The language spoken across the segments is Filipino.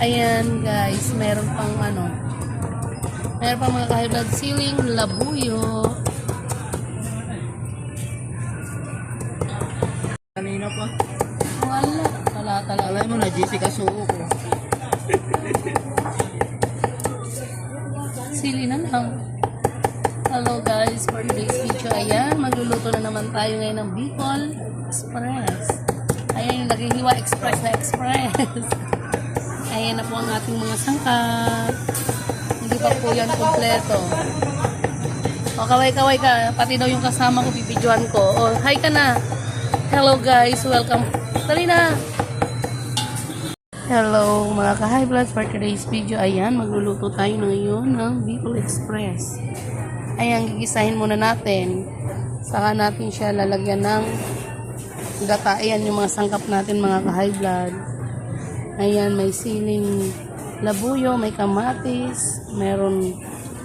Ayan guys, meron pang meron pang mga high blood siling, labuyo. Kanina pa. Wala talaga. Alay mo na, Jessica Suo ko. Sili na lang. Hello guys, for today's video, ayan, magluluto na naman tayo ngayon ng Bicol Express. Ayan yung naghihiwa express na express. Ayan na po ang ating mga sangkap. Hindi pa po yan kompleto. O, kaway-kaway ka. Pati daw yung kasama ko, bibidyohan ko. O, hi ka na. Hello guys, welcome. Dali na. Hello mga ka-high blood, for today's video, ayan, magluluto tayo ngayon ng Bicol Express. Ayan, gigisahin muna natin. Saka natin siya lalagyan ng gata. Ayan yung mga sangkap natin mga ka-high blood. Ayan, may siling labuyo, may kamatis, meron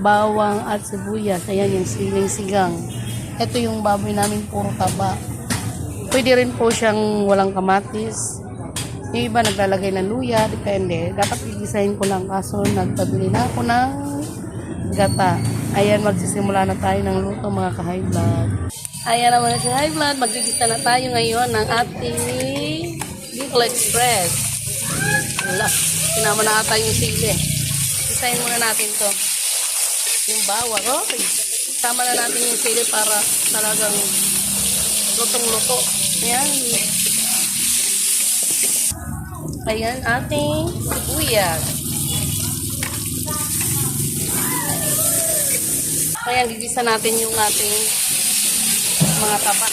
bawang at sibuyas. Ayan yung siling sigang. Ito yung baboy namin, puro taba. Pwede rin po siyang walang kamatis. Yung iba naglalagay ng luya, depende. Dapat gigisahin ko lang, kaso nagpabili na ako ng gata. Ayan, magsisimula na tayo ng luto mga ka-high blood. Ayan na mga ka-high blood, magigisa na tayo ngayon ng ating Bicol Express. Wala, sinama na ata yung sili. Gisahin muna natin to. Yung bawang, okay. Sama na natin yung sili para talagang lutong-luto. Ayan. Ayan, ating sibuyas. Ayan, gigisa natin yung ating mga taba.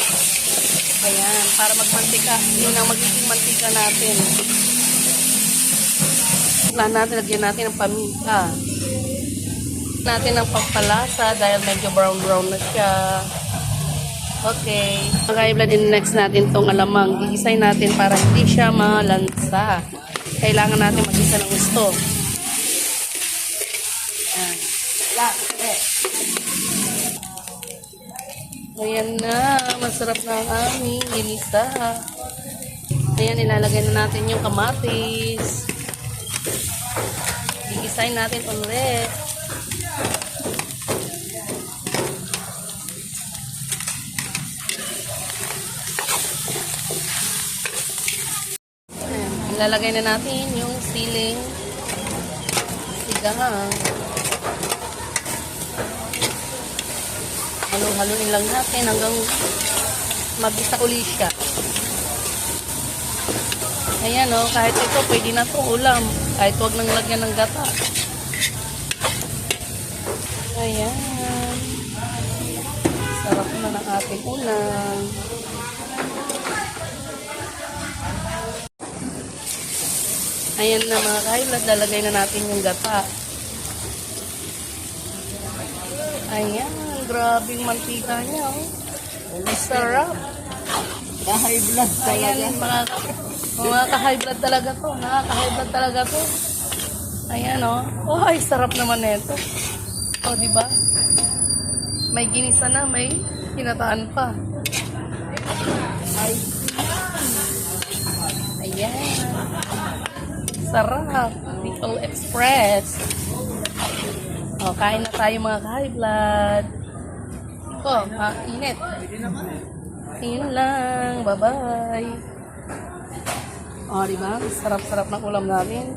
Ayan, para magmantika. Yun ang magiging mantika natin. Lagyan natin ng paminta. Natin ng pampalasa dahil medyo brown-brown na siya. Okay. Mag-i-blood in next natin tong alamang. Gigisahin natin para hindi siya malansa. Kailangan natin mag-isa ng gusto. Ayan. Ayan na. Masarap na ang aming ginisa. Ayan, ilalagay na natin yung kamatis. Gigisahin natin ulit. Ilalagay na natin yung siling sigang. Halo-haloin lang natin hanggang mag-isa uli siya. Ayan o, kahit ito pwede na itong ulam. Kahit huwag nang lagyan ng gata. Ayan. Sarap na ng ating ulam. Ayan na mga ka-high-blood, lalagay na natin yung gata. Ayan, grabing mantika niya. Oh. Sarap. Ka-high blood talaga. Ayan, mga ka-high blood talaga to. Nakaka-high blood talaga to. Ayan o. Oh. Ay, sarap naman nito. O, oh, diba? May ginisa na, may kinataan pa. Ay. Ayan. Sarap. Bicol Express. O, kain na tayo mga ka-high blood. O, init. Yun lang. Bye-bye. O, diba? Sarap-sarap ng ulam namin.